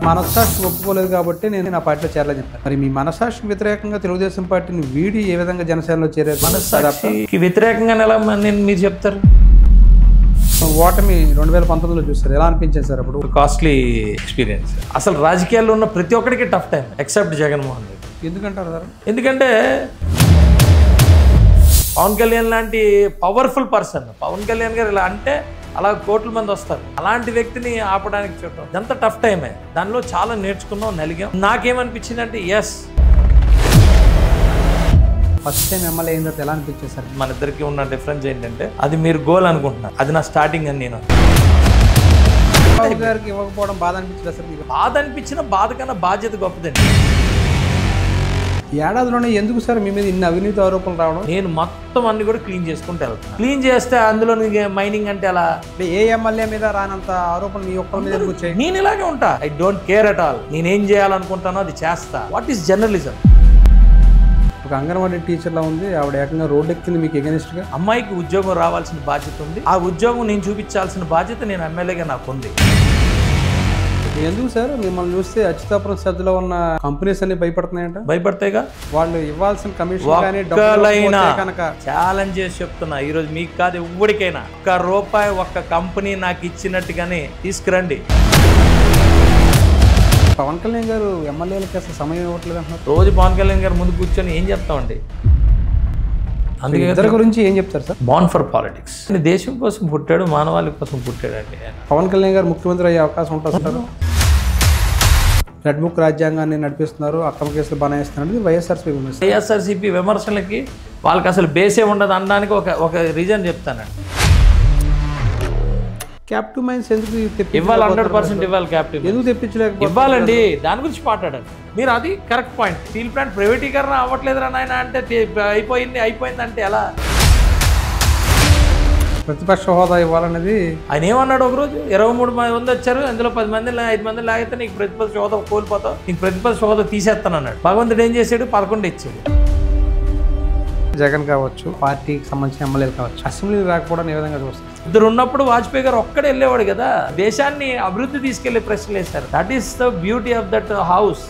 మనస్సాక్షి ఒప్పుకోలేదు కాబట్టి నేను నా పార్టీలో చేరాలని చెప్పాను. మరి మీ మనస్సాక్షికి వ్యతిరేకంగా తెలుగుదేశం పార్టీని వీడి ఏ విధంగా జనసేనలో చేరారు? మనస్సాక్షికి వ్యతిరేకంగా ఎలా మీరు చెప్తారు? ఓటమి 2019లో చూస్తారు, ఎలా అనిపించింది సార్? అప్పుడు కాస్ట్లీ ఎక్స్పీరియన్స్. అసలు రాజకీయాల్లో ఉన్న ప్రతి ఒక్కరికి tough time except Jaganmohan Reddy. ఎందుకంటారు సార్? ఎందుకంటే పవన్ కళ్యాణ్ లాంటి పవర్ఫుల్ పర్సన్, పవన్ కళ్యాణ్ గారు ఇలా అంటే అలా కోట్ల మంది వస్తారు, అలాంటి వ్యక్తిని ఆపడానికి చూడటం ఎంత టఫ్ టైమే. దానిలో చాలా నేర్చుకున్నాం, నలిగాం. నాకేమనిపించింది అంటే ఎస్, ఫస్ట్ టైం ఎమ్మెల్యే అయిన తర్వాత ఎలా అనిపించింది సార్? మన ఇద్దరికి ఉన్న డిఫరెన్స్ ఏంటంటే అది మీరు గోల్ అనుకుంటున్నారు, అది నా స్టార్టింగ్ అని నేను. బాబు గారికి ఇవ్వకపోవడం బాధ అనిపించలేదు సార్? మీకు బాధ అనిపించిన బాధ కన్నా బాధ్యత గొప్పదండి. ఏడాదిలోనే ఎందుకు సార్ మీ మీద ఇన్ని అవినీతి ఆరోపణలు రావడం? నేను మొత్తం అన్ని కూడా క్లీన్ చేసుకుంటూ వెళ్తాను. క్లీన్ చేస్తే అందులో మైనింగ్ అంటే ఎలా? ఏ ఎమ్మెల్యే మీద రానంత ఆరోపణలు మీ ఒక్కరి మీద ఎందుకు వచ్చాయి? నేను ఇలాగే ఉంటా. I don't care at all. నేనేం చేయాలనుకుంటానో అది చేస్తా. What is journalism? ఒక అంగన్వాడీ టీచర్ లా ఉంది, ఆవిడ ఏకంగా రోడ్డు ఎక్కింది మీకు ఎగెనిస్ట్ గా. అమ్మాయికి ఉద్యోగం రావాల్సిన బాధ్యత ఉంది, ఆ ఉద్యోగం నేను చూపించాల్సిన బాధ్యత నేను ఎమ్మెల్యేగా నాకు ఉంది. ఎందుకు సార్ మిమ్మల్ని చూస్తే అచ్యుతాపురం సజ్జలో ఉన్న కంపెనీస్ అన్ని భయపడుతున్నాయంట? భయపడతాయిగా. వాళ్ళు ఇవ్వాల్సిన కమిషన్ ఛాలెంజ్ చేసి చెప్తున్నా, ఈరోజు మీకు కాదు ఎవ్వడికైనా ₹1 ఒక్క కంపెనీ నాకు ఇచ్చినట్టుగానే తీసుకురండి. పవన్ కళ్యాణ్ గారు ఎమ్మెల్యేలకి అసలు సమయం ఇవ్వట్లేదు అంటున్నారు. రోజు పవన్ కళ్యాణ్ గారు ముందు కూర్చొని ఏం చెప్తామండి? అందుకే ఇద్దరి గురించి ఏం చెప్తారు సార్? Ban for politics. దేశం కోసం పుట్టాడు, మానవాళి కోసం పుట్టాడండి. పవన్ కళ్యాణ్ గారు ముఖ్యమంత్రి అయ్యే అవకాశం ఉంటుంది సార్? రెడ్ బుక్ రాజ్యాంగాన్ని నడిపిస్తున్నారు, అక్రమ కేసులు బనాయిస్తున్నారు, వైఎస్ఆర్సీపీ విమర్శలకి వాళ్ళకి అసలు బేసే ఉండదు అనడానికి ఒక రీజన్ చెప్తానండి. క్యాప్టివ్ మైన్స్ ఎందుకు ఇవ్వాలి? 100% ఇవ్వాలి. క్యాప్టివ్ ఎందుకు తెప్పించలేకపోతే ఇవ్వాలండి. దాని గురించి మాట్లాడండి మీరు. అది కరెక్ట్ పాయింట్. స్టీల్ ప్లాంట్ ప్రైవేటీకరణ అవ్వట్లేదురా నాయన అంటే అయిపోయింది అంటే ఎలా? ప్రతిపక్ష హోదా ఇవ్వాలనేది ఆయన ఏమన్నాడు? ఒకరోజు 23 మంది వచ్చారు, అందులో 10 మంది 5 మంది లాగితే నీకు ప్రతిపక్ష హోదా కోల్పోతావు, నీకు ప్రతిపక్ష హోదా తీసేస్తాను అన్నాడు. భగవంతుడు ఏం చేశాడు? 11 ఇచ్చాడు. జగన్ కావచ్చు, పార్టీకి సంబంధించిన ఎమ్మెల్యేలు కావచ్చు, అసెంబ్లీ రాకపోవడం ఏ విధంగా చూస్తారు? ఇద్దరు ఉన్నప్పుడు వాజ్పేయి గారు ఒక్కడే వెళ్ళేవాడు కదా, దేశాన్ని అభివృద్ధి తీసుకెళ్లే ప్రశ్నలు వేశారు. That is the beauty of that house.